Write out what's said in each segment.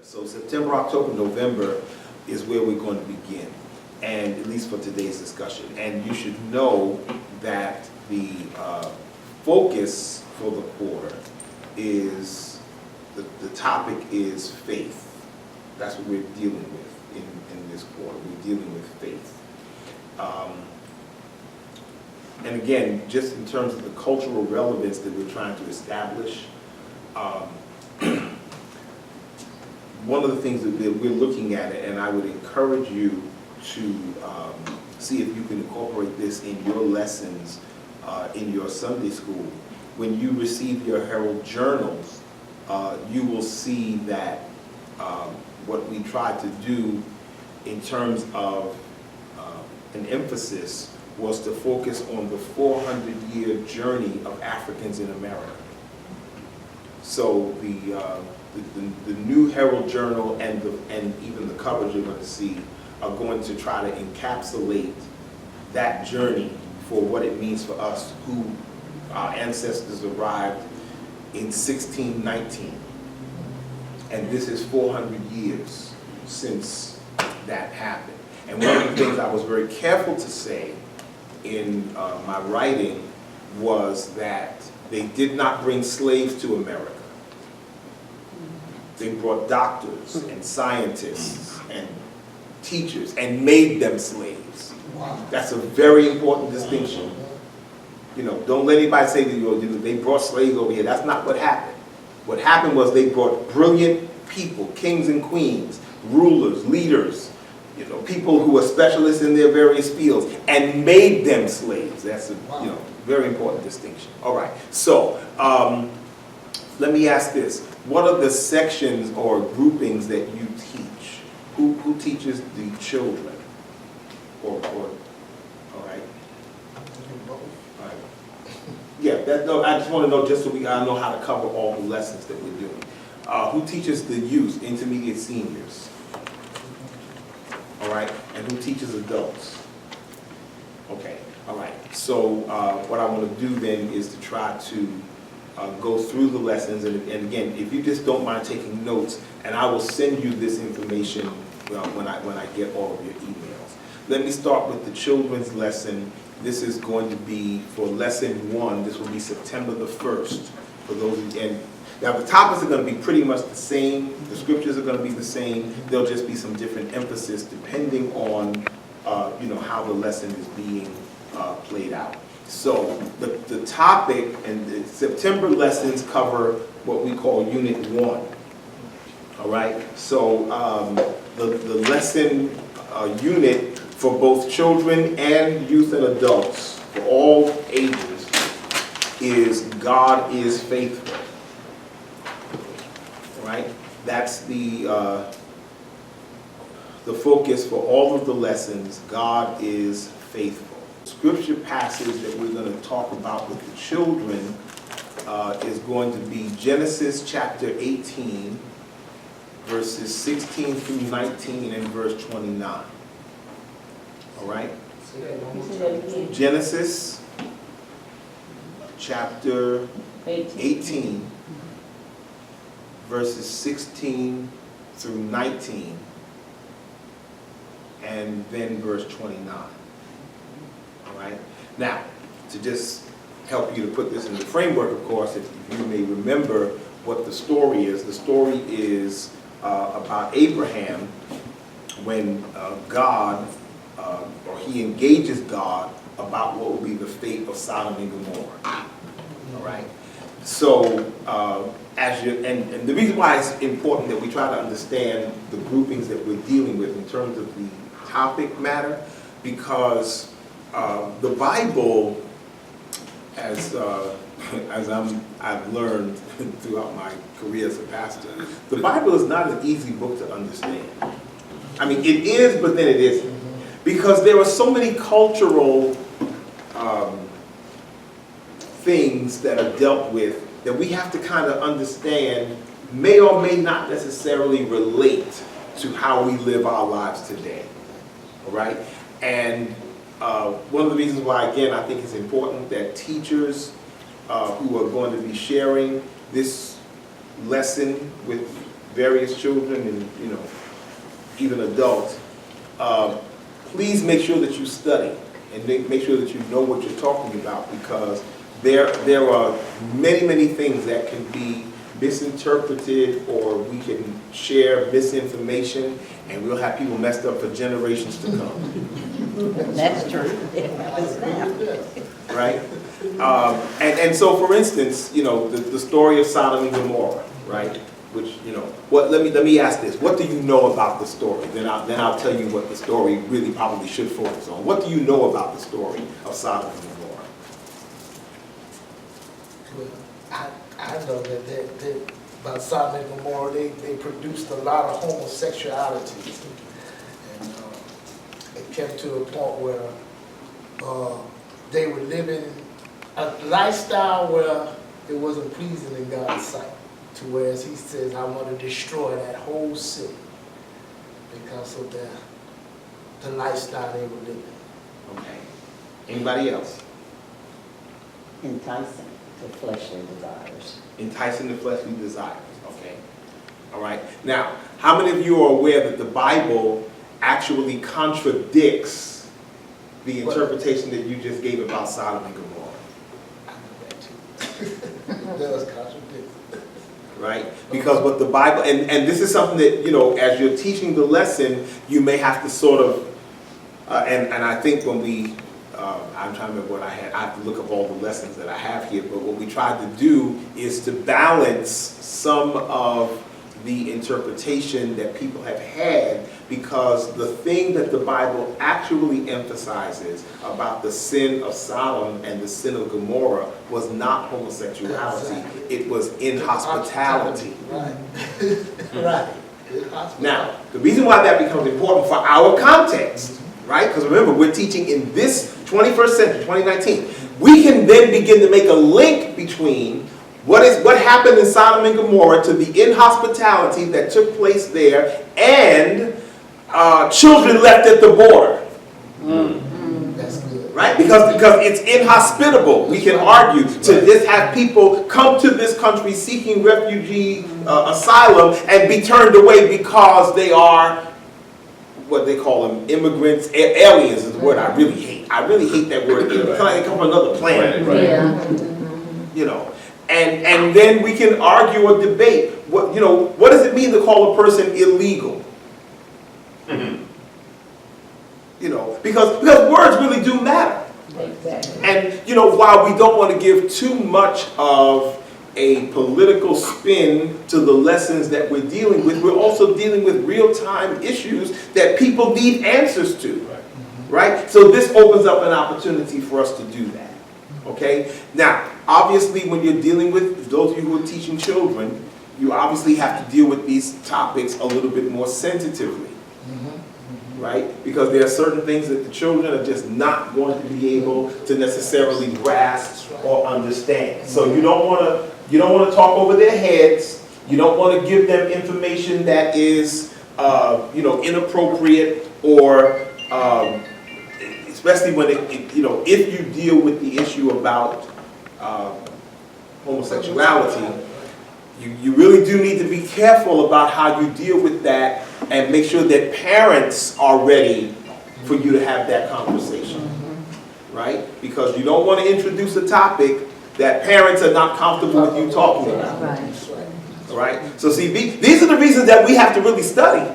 So September, October, November is where we're going to begin, and at least for today's discussion. And you should know that the focus for the quarter is, the topic is faith. That's what we're dealing with in this quarter. We're dealing with faith. And again, just in terms of the cultural relevance that we're trying to establish, one of the things that we're looking at, and I would encourage you to see if you can incorporate this in your lessons in your Sunday school. When you receive your Herald Journals, you will see that what we tried to do in terms of an emphasis was to focus on the 400-year journey of Africans in America. So the new Herald Journal and even the coverage you're going to see are going to try to encapsulate that journey for what it means for us, who our ancestors arrived in 1619. And this is 400 years since that happened. And one of the things I was very careful to say in my writing was that they did not bring slaves to America. They brought doctors and scientists and teachers and made them slaves. Wow. That's a very important distinction. You know, don't let anybody say that they brought slaves over here. That's not what happened. What happened was they brought brilliant people, kings and queens, rulers, leaders, you know, people who were specialists in their various fields, and made them slaves. That's a very important distinction. All right. So let me ask this: what are the sections or groupings that you teach? Who teaches the children? All right. Yeah, no, I just want to know, just so I know how to cover all the lessons that we're doing. Who teaches the youth, intermediate, seniors? All right, and who teaches adults? Okay, all right. So what I want to do then is to try to go through the lessons, and again, if you just don't mind taking notes, and I will send you this information when I get all of your emails. Let me start with the children's lesson. This is going to be for lesson 1. This will be September the 1st for those who, and now the topics are going to be pretty much the same. The scriptures are going to be the same. There'll just be some different emphasis depending on how the lesson is being played out. So the topic and the September lessons cover what we call Unit 1. All right. So the lesson unit for both children and youth and adults, for all ages, is God is faithful. Right? That's the focus for all of the lessons. God is faithful. The scripture passage that we're going to talk about with the children is going to be Genesis chapter 18, verses 16 through 19 and verse 29. All right? Genesis chapter 18. Verses 16 through 19, and then verse 29. All right? Now, to just help you to put this in the framework, of course, if you may remember what the story is about Abraham when he engages God about what will be the fate of Sodom and Gomorrah. All right? So, and the reason why it's important that we try to understand the groupings that we're dealing with in terms of the topic matter, because the Bible, as I've learned throughout my career as a pastor, the Bible is not an easy book to understand. I mean, it is, but then it isn't, because there are so many cultural things that are dealt with that we have to kind of understand may or may not necessarily relate to how we live our lives today. All right? And one of the reasons why, again, I think it's important that teachers who are going to be sharing this lesson with various children and, even adults, please make sure that you study and make sure that you know what you're talking about, because there are many, many things that can be misinterpreted, or we can share misinformation, and we'll have people messed up for generations to come. That's true. It happens now. Right? And so, for instance, the story of Sodom and Gomorrah, right? Which, let me ask this: what do you know about the story? Then I'll tell you what the story really probably should focus on. What do you know about the story of Sodom and Gomorrah? I know that about Sodom and Gomorrah, they produced a lot of homosexuality, and it came to a point where they were living a lifestyle where it wasn't pleasing in God's sight. To where, as He says, I want to destroy that whole city because of the lifestyle they were living. Okay. Anybody else? Enticing the fleshly desires. Enticing the fleshly desires. Okay. All right. Now, how many of you are aware that the Bible actually contradicts the interpretation that you just gave about Sodom and Gomorrah? I know that too. It does contradict. Right? Because what the Bible, and this is something that, as you're teaching the lesson, you may have to sort of, and I think when I'm trying to remember what I have to look up all the lessons that I have here, but what we tried to do is to balance some of the interpretation that people have had, because the thing that the Bible actually emphasizes about the sin of Sodom and the sin of Gomorrah was not homosexuality, it was inhospitality. Right. Right. Now, the reason why that becomes important for our context, right? Because remember, we're teaching in this 21st century, 2019. We can then begin to make a link between what happened in Sodom and Gomorrah to the inhospitality that took place there and children left at the border. That's good. Right? Because it's inhospitable. We can argue to this, have people come to this country seeking refugee asylum and be turned away because they are what they call them, immigrants, aliens is the word I really hate. I really hate that word. It's like they come from another planet. Yeah. And then we can argue or debate what does it mean to call a person illegal? Because words really do matter. Exactly. And while we don't want to give too much of a political spin to the lessons that we're dealing with, we're also dealing with real-time issues that people need answers to. Right? So this opens up an opportunity for us to do that. Okay? Now, obviously, when you're dealing with those of you who are teaching children, you obviously have to deal with these topics a little bit more sensitively. Right? Because there are certain things that the children are just not going to be able to necessarily grasp or understand. So you don't want to talk over their heads. You don't want to give them information that is inappropriate, or especially when if you deal with the issue about homosexuality, you really do need to be careful about how you deal with that, and make sure that parents are ready for you to have that conversation, right? Because you don't want to introduce a topic that parents are not comfortable with you talking about. Right. All right? So see, these are the reasons that we have to really study.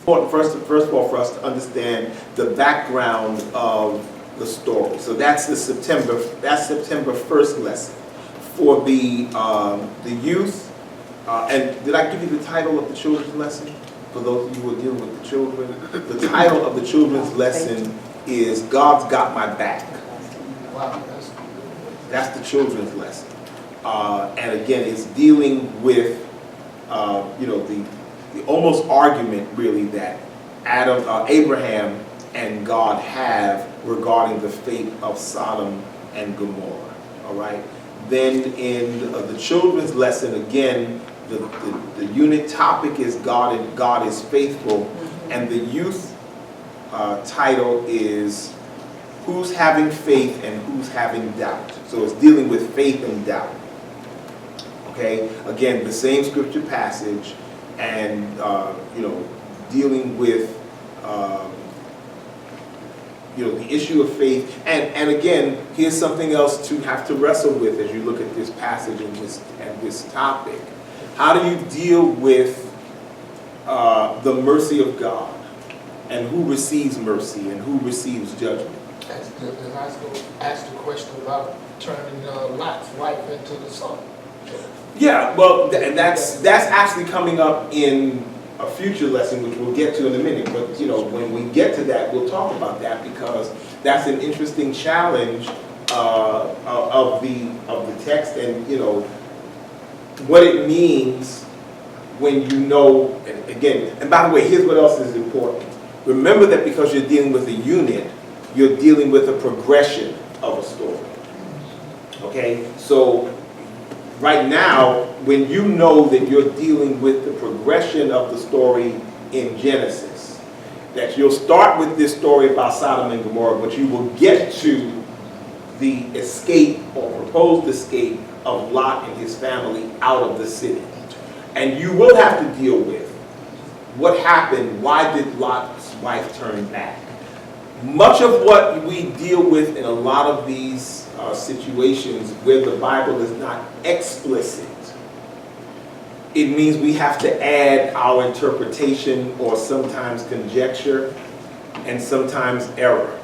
First of all, for us to understand the background of the story. So that's September 1st lesson. For the youth, and did I give you the title of the children's lesson? For those of you who are dealing with the children, the title of the children's lesson is God's Got My Back. Wow, that's the children's lesson. And again, it's dealing with the almost argument really that Abraham and God have regarding the fate of Sodom and Gomorrah. All right. Then in the children's lesson, again, the unit topic is God is faithful, and the youth title is Who's Having Faith and Who's Having Doubt. So it's dealing with faith and doubt. Okay, again, the same scripture passage, and, you know, dealing with, you know, the issue of faith. And again, here's something else to have to wrestle with as you look at this passage and this topic. How do you deal with the mercy of God, and who receives mercy and who receives judgment? That's good. And I was going to ask the question about turning Lot's wife into the son. Yeah, well, and that's actually coming up in a future lesson, which we'll get to in a minute. But you know, when we get to that, we'll talk about that, because that's an interesting challenge of the text, and you know what it means when you know. And again, and by the way, here's what else is important. Remember that because you're dealing with a unit, you're dealing with a progression of a story. Okay, so right now, when you know that you're dealing with the progression of the story in Genesis, that you'll start with this story about Sodom and Gomorrah, but you will get to the escape or proposed escape of Lot and his family out of the city. And you will have to deal with what happened. Why did Lot's wife turn back? Much of what we deal with in a lot of these situations where the Bible is not explicit, it means we have to add our interpretation, or sometimes conjecture, and sometimes error.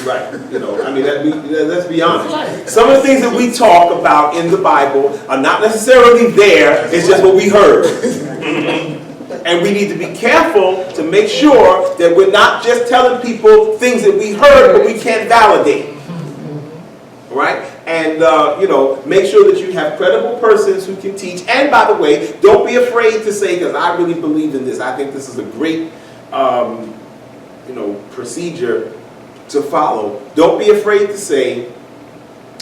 Right, you know, I mean, let's be honest. Some of the things that we talk about in the Bible are not necessarily there, it's just what we heard. And we need to be careful to make sure that we're not just telling people things that we heard but we can't validate. Right? And, you know, make sure that you have credible persons who can teach. And by the way, don't be afraid to say, because I really believe in this, I think this is a great, you know, procedure to follow. Don't be afraid to say,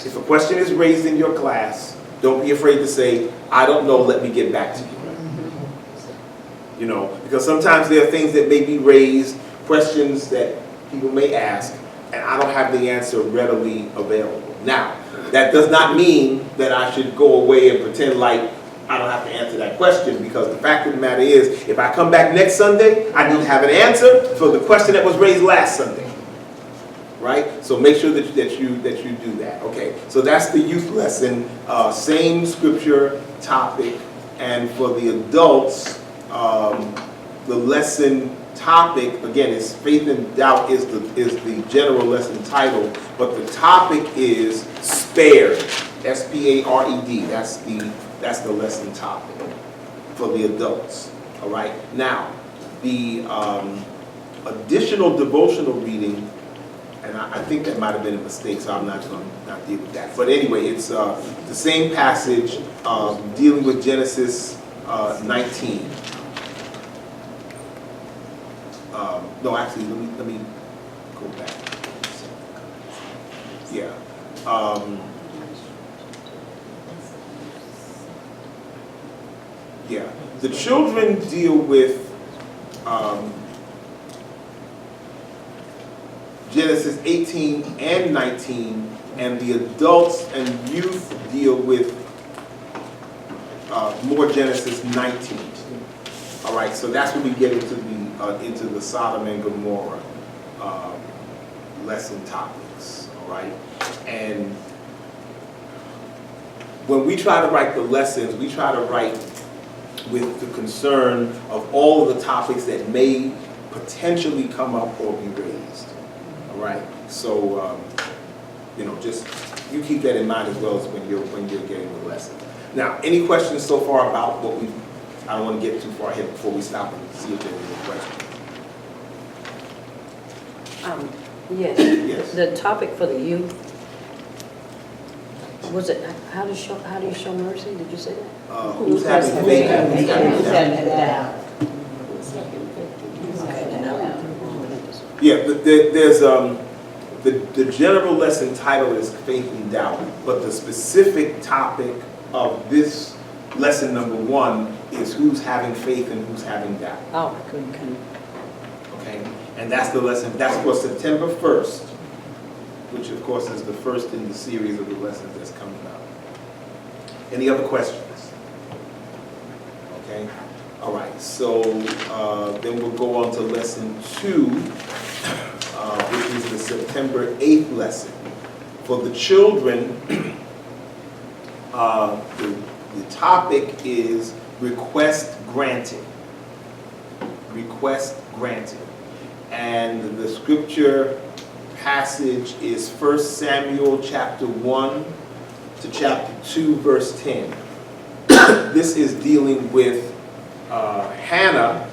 if a question is raised in your class, don't be afraid to say, I don't know, let me get back to you. You know, because sometimes there are things that may be raised, questions that people may ask, and I don't have the answer readily available. Now, that does not mean that I should go away and pretend like I don't have to answer that question, because the fact of the matter is, if I come back next Sunday, I need to have an answer for the question that was raised last Sunday. Right? So make sure that you do that. Okay, so that's the youth lesson, same scripture topic, and for the adults, the lesson topic, again, is Faith and Doubt is the general lesson title, but the topic is spared, S-P-A-R-E-D. That's the lesson topic for the adults. All right. Now, the additional devotional reading, and I think that might have been a mistake, so I'm not going to deal with that. But anyway, it's the same passage dealing with Genesis 19. No, actually, let me go back. Yeah. Yeah. The children deal with Genesis 18 and 19, and the adults and youth deal with more Genesis 19. All right, so that's when we get into the Sodom and Gomorrah lesson topics. All right, and when we try to write the lessons, we try to write with the concern of all of the topics that may potentially come up or be raised. All right, so you know, just you keep that in mind as well as when you're getting the lesson. Now, any questions so far about what we? I don't want to get too far ahead before we stop and see if there are any questions. Yes. Yes. The topic for the youth, was it, how do you show mercy? Did you say that? Who's having faith and who's having doubt? Yeah, but there's the general lesson title is Faith and Doubt, but the specific topic of this lesson number 1 is who's having faith and who's having doubt. Oh, I couldn't. Okay, and that's the lesson. That's for September 1st, which of course is the first in the series of the lessons that's coming up. Any other questions? Okay? All right, so then we'll go on to lesson 2, which is the September 8th lesson. For the children, the topic is request granted. Request granted. And the scripture passage is 1 Samuel chapter 1 to chapter 2, verse 10. This is dealing with Hannah,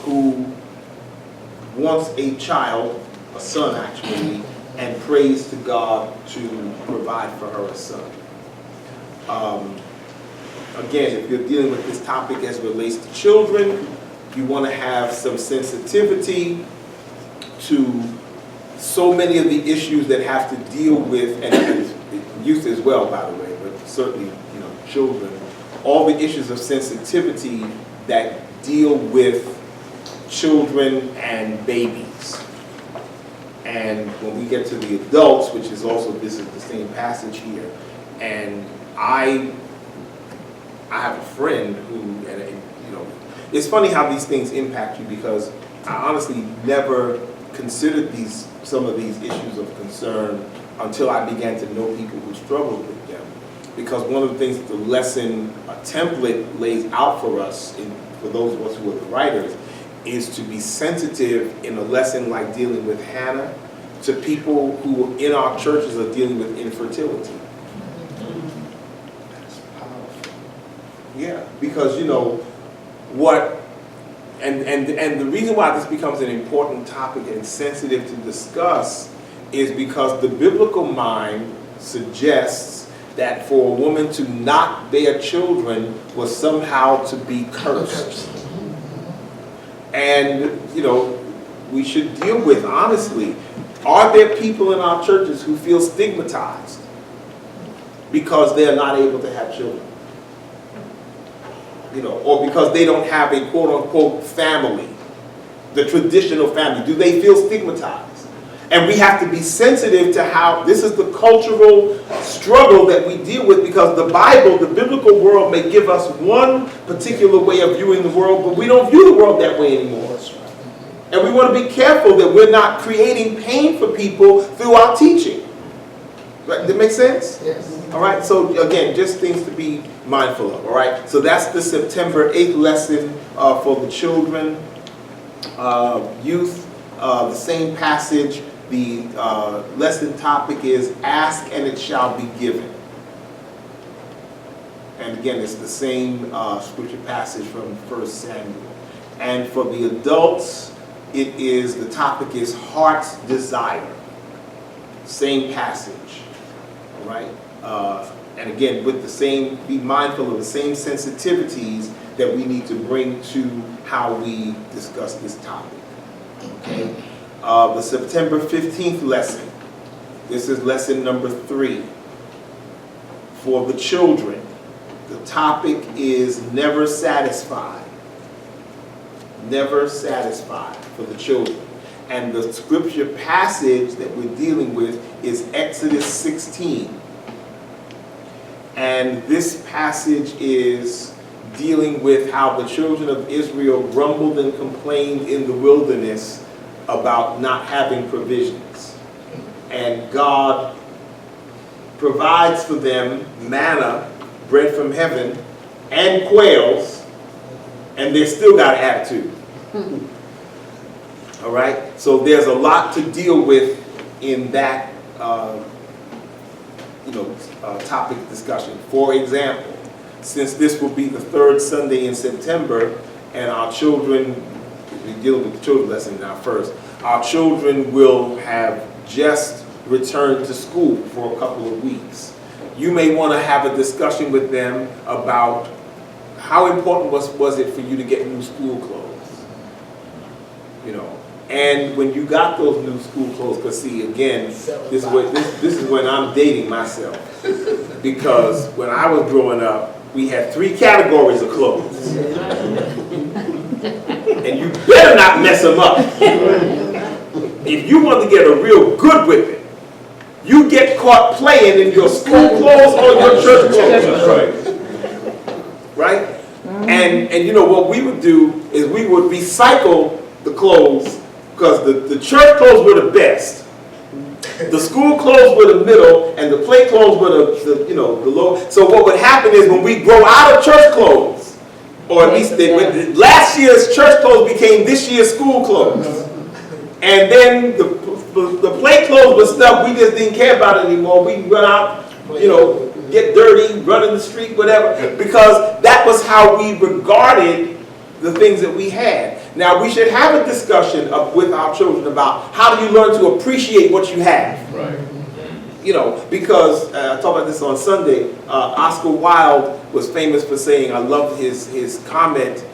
who wants a child, a son actually, and prays to God to provide for her a son. Again, if you're dealing with this topic as it relates to children, you want to have some sensitivity to so many of the issues that have to deal with, and youth as well, by the way, but certainly, children, all the issues of sensitivity that deal with children and babies. And when we get to the adults, which is also, this is the same passage here, and I have a friend who, it's funny how these things impact you, because I honestly never considered some of these issues of concern until I began to know people who struggled with them. Because one of the things that the lesson template lays out for us, for those of us who are the writers, is to be sensitive in a lesson like dealing with Hannah to people who in our churches are dealing with infertility. That's powerful. Yeah, because and the reason why this becomes an important topic and sensitive to discuss is because the biblical mind suggests that for a woman to not bear children was somehow to be cursed. And, we should deal with, honestly, are there people in our churches who feel stigmatized because they are not able to have children? Or because they don't have a quote-unquote family, the traditional family. Do they feel stigmatized? And we have to be sensitive to how this is the cultural struggle that we deal with, because the Bible, the biblical world, may give us one particular way of viewing the world, but we don't view the world that way anymore. That's right. And we want to be careful that we're not creating pain for people through our teaching. Right? Does that make sense? Yes. All right, so again, just things to be mindful of, all right? So that's the September 8th lesson for the children, youth, the same passage. The lesson topic is ask and it shall be given. And again, it's the same scripture passage from 1 Samuel. And for the adults, the topic is heart's desire. Same passage, all right? And again, with the same, be mindful of the same sensitivities that we need to bring to how we discuss this topic, okay? The September 15th lesson, this is lesson number 3. For the children, the topic is never satisfied. Never satisfied for the children. And the scripture passage that we're dealing with is Exodus 16. And this passage is dealing with how the children of Israel grumbled and complained in the wilderness about not having provisions. And God provides for them manna, bread from heaven, and quails, and they still got attitude. All right? So there's a lot to deal with in that topic discussion. For example, since this will be the 3rd Sunday in September, and our children, we're dealing with the children's lesson now first, our children will have just returned to school for a couple of weeks. You may want to have a discussion with them about how important was it for you to get new school clothes. And when you got those new school clothes, because see, again, this is when I'm dating myself. Because when I was growing up, we had 3 categories of clothes. And you better not mess them up. If you want to get a real good whipping, you get caught playing in your school clothes or your church clothes. Right? And you know, what we would do is we would recycle the clothes, because the church clothes were the best. The school clothes were the middle, and the play clothes were the you know, the low. So what would happen is when we grow out of church clothes, or at least last year's church clothes became this year's school clothes. And then the play clothes was stuff we just didn't care about anymore. We run out, you know, get dirty, run in the street, whatever, because that was how we regarded the things that we had. Now, we should have a discussion with our children about how do you learn to appreciate what you have. Right. You know, because I talked about this on Sunday. Oscar Wilde was famous for saying, I loved his comment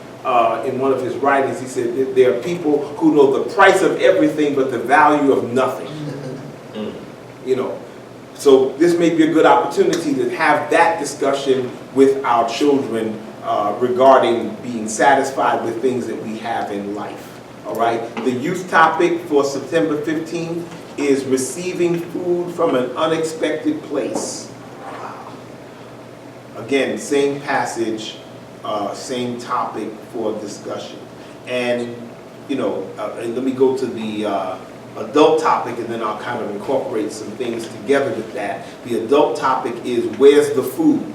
in one of his writings. He said, there are people who know the price of everything but the value of nothing. You know, so this may be a good opportunity to have that discussion with our children regarding being satisfied with things that we have in life. All right. The youth topic for September 15th is receiving food from an unexpected place. Again, same passage, same topic for discussion. And, you know, and let me go to the adult topic, and then I'll kind of incorporate some things together with that. The adult topic is, where's the food?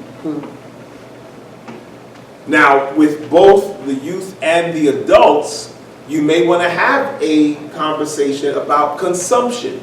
Now, with both the youth and the adults, you may want to have a conversation about consumption.